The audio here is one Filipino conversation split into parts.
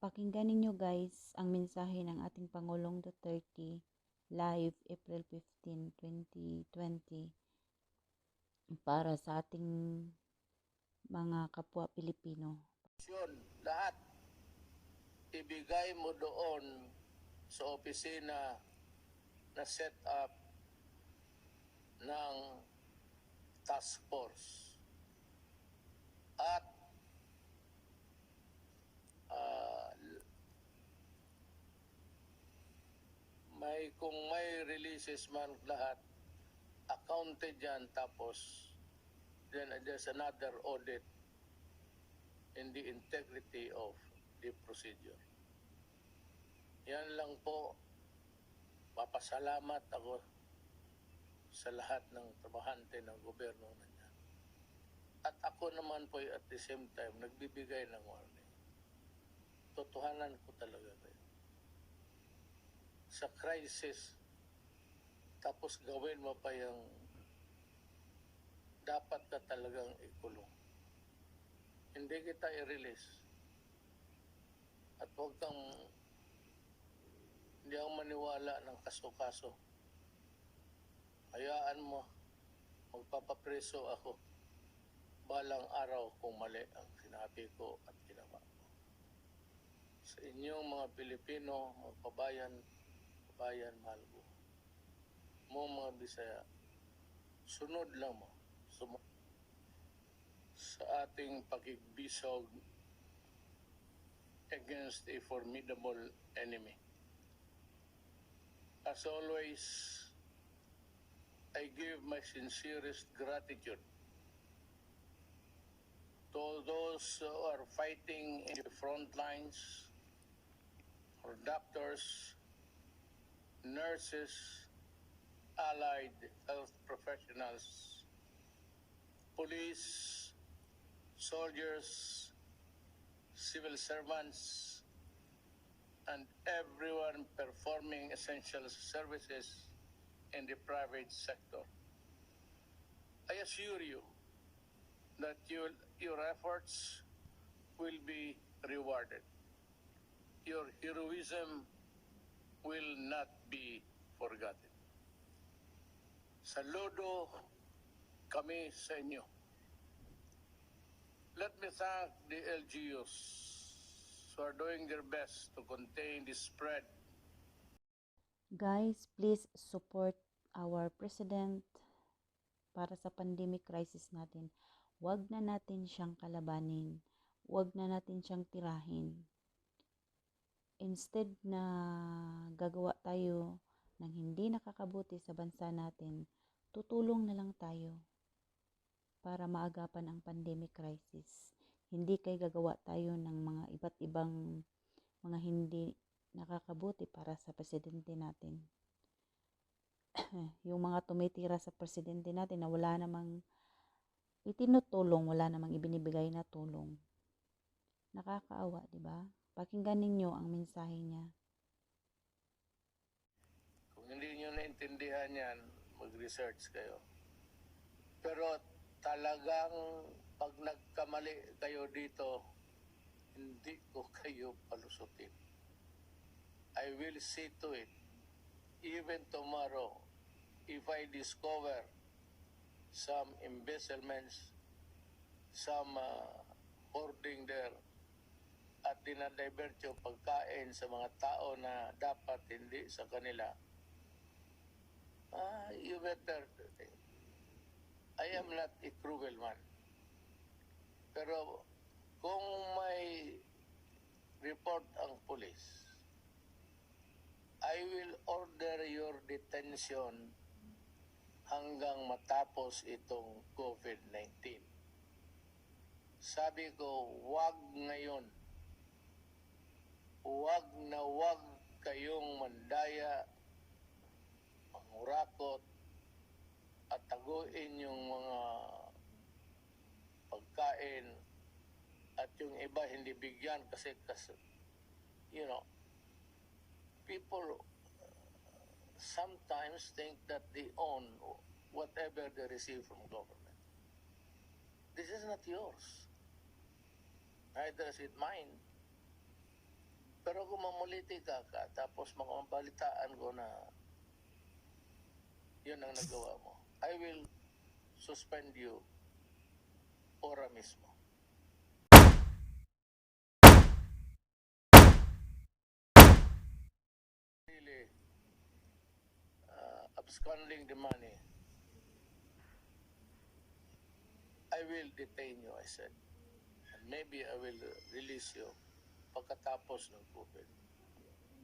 Pakinggan ninyo guys ang mensahe ng ating Pangulong Duterte live April 15, 2020 para sa ating mga kapwa Pilipino. Lahat ibigay mo doon sa opisina na set up ng task force. At kung may releases man lahat, accounted yan, tapos then there's another audit in the integrity of the procedure. Yan lang po. Papasalamat ako sa lahat ng trabahante ng gobyerno na yan. At ako naman po at the same time nagbibigay ng warning. Totohanan ko talaga kayo. Sa crisis, tapos gawin mo pa yung dapat ka talagang ikulong. Hindi kita i-release. At huwag kang hindi ako maniwala ng kaso-kaso. Hayaan mo, magpapapreso ako balang araw kung mali ang sinabi ko at ginawa ko. Sa inyong mga Pilipino, mga kabayan, mahal ko. Mga Bisaya, sunod lang mo sa ating pakigbisog against a formidable enemy. As always, I give my sincerest gratitude to all those who are fighting in the front lines, for doctors, nurses, allied health professionals, police, soldiers, civil servants, and everyone performing essential services in the private sector. I assure you that your efforts will be rewarded. Your heroism will not be forgotten. Saludo kami sa inyo. Let me thank the LGUs who are doing their best to contain the spread. Guys, please support our President para sa pandemic crisis natin. Huwag na natin siyang kalabanin. Huwag na natin siyang tirahin. Instead na gagawa tayo ng hindi nakakabuti sa bansa natin, tutulong na lang tayo para maagapan ang pandemic crisis. Hindi kay gagawa tayo ng mga iba't ibang mga hindi nakakabuti para sa presidente natin. Yung mga tumitira sa presidente natin na wala namang itinutulong, wala namang ibinibigay na tulong. Nakakaawa, di ba? Pakinggan ninyo ang mensahe niya. Kung hindi nyo naintindihan yan, mag-research kayo. Pero talagang pag nagkamali kayo dito, hindi ko kayo palusutin. I will see to it. Even tomorrow, if I discover some embezzlements, some hoarding there, at dinadivert yung pagkain sa mga tao na dapat hindi sa kanila, you better think. I am not a cruel man. Pero kung may report ang police, I will order your detention hanggang matapos itong COVID-19. Sabi ko, wag ngayon. Wag na wag kayong mandaya, mangurakot, at taguin yung mga pagkain at yung iba hindi bigyan kasi you know, people sometimes think that they own whatever they receive from government. This is not yours. Neither is it mine. Pero kung mamuliti ka, tapos makabalitaan ko na yun ang nagawa mo, I will suspend you ora mismo. Really, absconding the money, I will detain you, I said. And maybe I will release you pagkatapos ng COVID.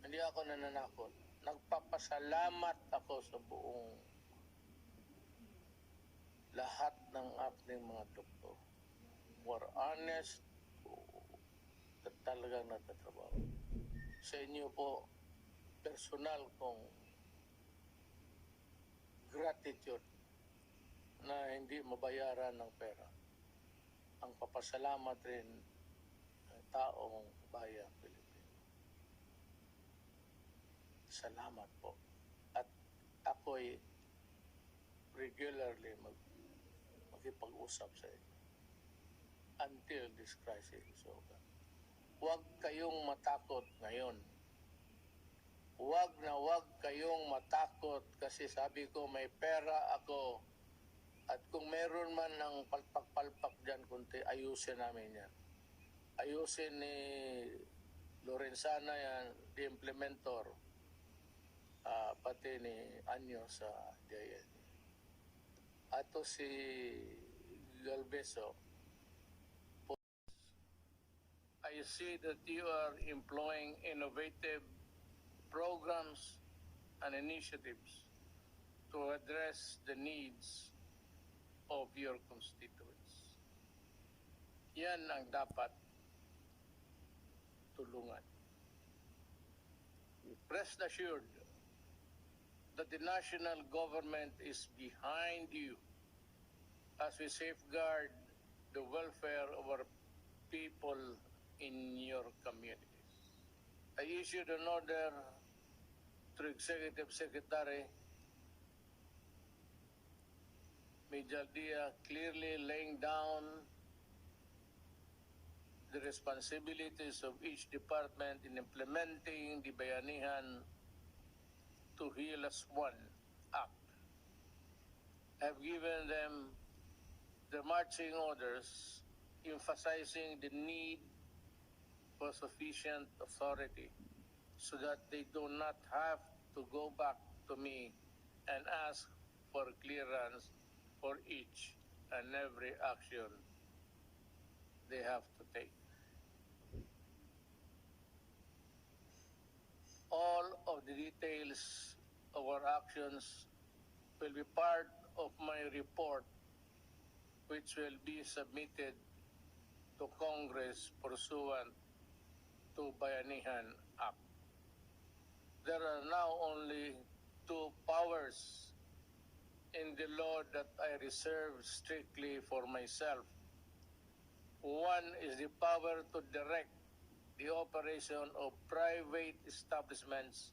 Hindi ako nananakot. Nagpapasalamat ako sa buong lahat ng aking mga doktor. More honest, at talagang nagtatrabaho. Sa inyo po, personal kong gratitude na hindi mabayaran ng pera. Ang papasalamat rin ng taong bayan Pilipino. Salamat po. At ako'y regularly makipag-usap sa inyo until this crisis is over. Huwag kayong matakot ngayon. Huwag kayong matakot kasi sabi ko may pera ako at kung meron man ng palpak-palpak dyan kunti, ayusin namin yan. Ayusin ni Lorenzana yan, the implementor, pati ni Anyo sa JN. Ato si Galbeso, I see that you are employing innovative programs and initiatives to address the needs of your constituents. Yan ang dapat tulungan. Rest assured that the national government is behind you as we safeguard the welfare of our people in your communities. I issued an order to Executive Secretary Major Dia clearly laying down the responsibilities of each department in implementing the Bayanihan to Heal as One Act. I have given them the marching orders emphasizing the need for sufficient authority so that they do not have to go back to me and ask for clearance for each and every action they have to take. All of the details of our actions will be part of my report, which will be submitted to Congress pursuant to Bayanihan Act. There are now only two powers in the law that I reserve strictly for myself. One is the power to direct the operation of private establishments.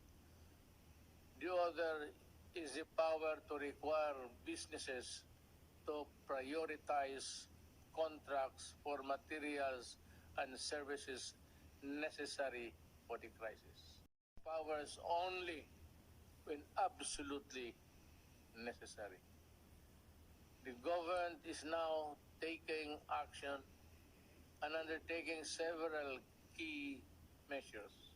The other is the power to require businesses to prioritize contracts for materials and services necessary for the crisis. Powers only when absolutely necessary. The government is now taking action and undertaking several key measures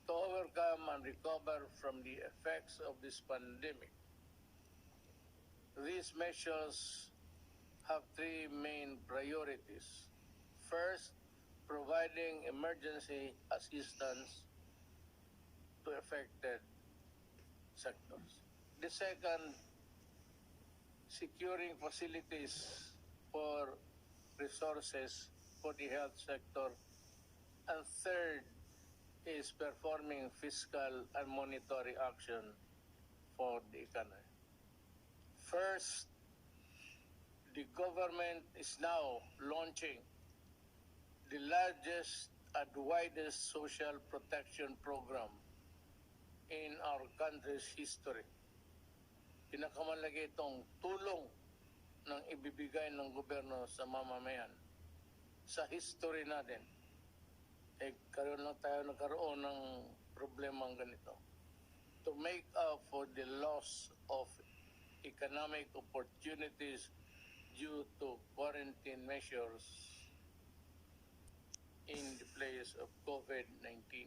to overcome and recover from the effects of this pandemic. These measures have three main priorities. First, providing emergency assistance to affected sectors. The second, securing facilities for resources for the health sector. And third is performing fiscal and monetary action for the economy. First, the government is now launching the largest and widest social protection program in our country's history. Pinakamalaki itong tulong ng ibibigay ng gobyerno sa mamamayan sa history natin. karoon lang tayo nagkaroon ng problemang ganito. To make up for the loss of economic opportunities due to quarantine measures in the place of COVID-19.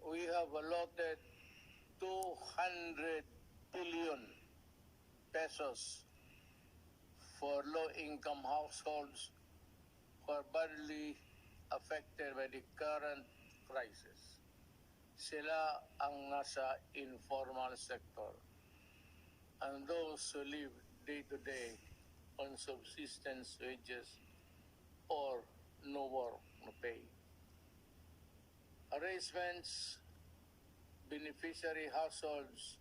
We have allotted 200 billion pesos for low-income households who are badly affected by the current crisis. Sila ang nasa informal sector and those who live day-to-day on subsistence wages or no work, no pay. Arrangements, beneficiary households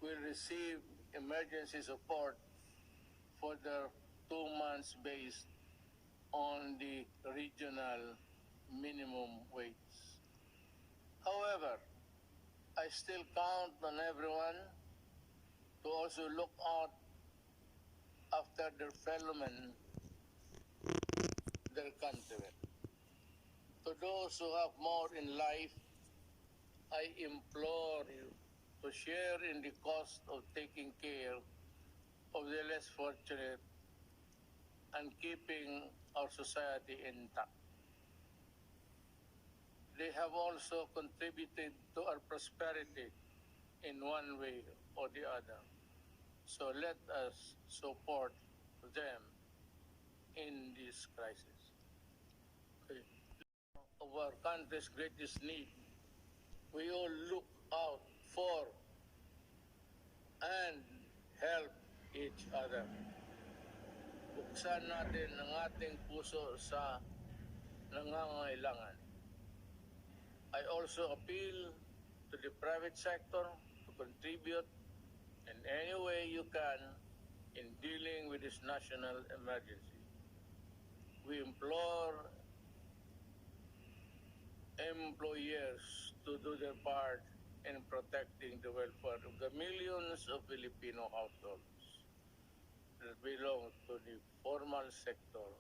will receive emergency support for their 2 months based on the regional minimum wage. However, I still count on everyone to also look out after their fellow men, their countrymen. To those who have more in life, I implore you to share in the cost of taking care of the less fortunate and keeping our society intact. They have also contributed to our prosperity in one way or the other. So let us support them in this crisis. Okay. Of our country's greatest need, we all look out for and help each other. Buksan natin ang ating puso sa nangangailangan. I also appeal to the private sector to contribute in any way you can in dealing with this national emergency. We implore employers to do their part in protecting the welfare of the millions of Filipino households that belong to the formal sector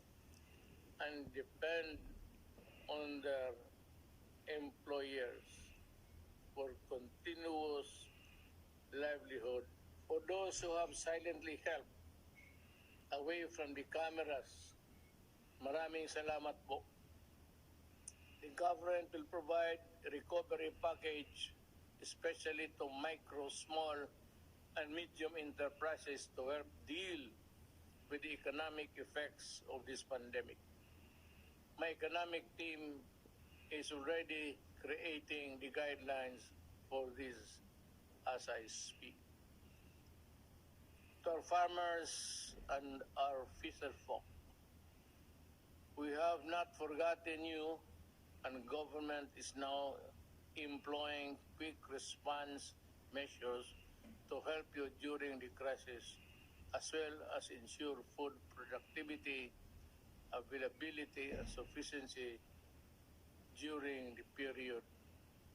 and depend on their employers for continuous livelihood. For those who have silently helped away from the cameras, maraming salamat po. The government will provide a recovery package, especially to micro, small, and medium enterprises to help deal with the economic effects of this pandemic. My economic team is already creating the guidelines for this as I speak. To our farmers and our fisher folk, we have not forgotten you, and government is now employing quick response measures to help you during the crisis, as well as ensure food productivity, availability, and sufficiency during the period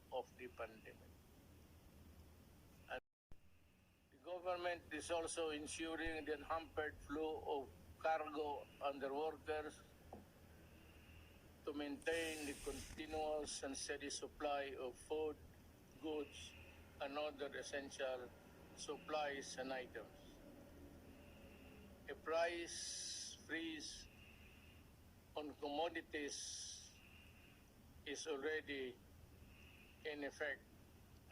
of the pandemic. And the government is also ensuring the unhampered flow of cargo under workers to maintain the continuous and steady supply of food, goods, and other essential supplies and items. A price freeze on commodities is already in effect,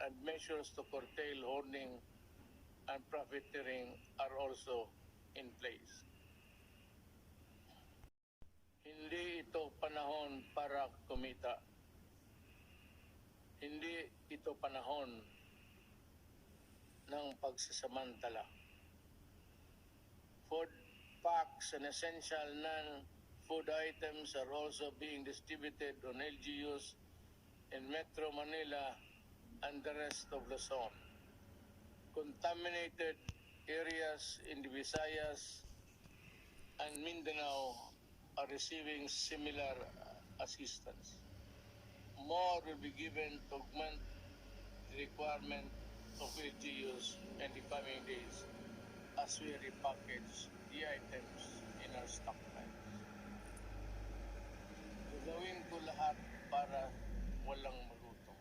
and measures to curtail hoarding and profiteering are also in place. Hindi ito panahon para kumita. Hindi ito panahon ng pagsasamantala. Food packs and essential non-food items are also being distributed on LGUs in Metro Manila and the rest of Luzon. Contaminated areas in the Visayas and Mindanao are receiving similar assistance. More will be given to augment the requirement of LGUs in the coming days as we repackage the items in our stockpiles. Gagawin para walang magutom.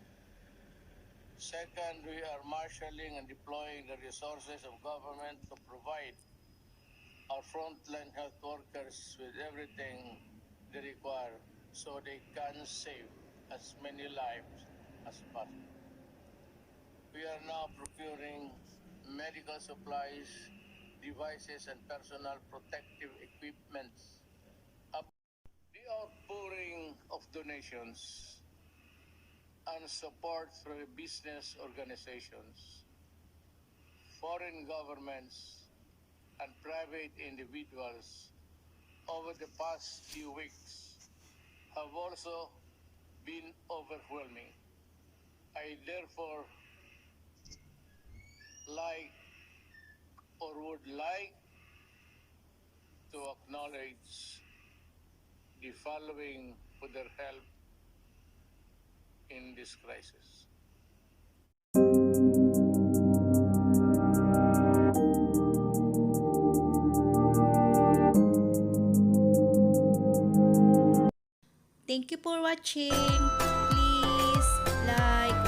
Second, we are marshalling and deploying the resources of government to provide our frontline health workers with everything they require so they can save as many lives as possible. We are now procuring medical supplies, devices, and personal protective equipments. The outpouring of donations and support through business organizations, foreign governments, and private individuals over the past few weeks have also been overwhelming. I therefore would like to acknowledge the following for their help in this crisis. Thank you for watching. Please like,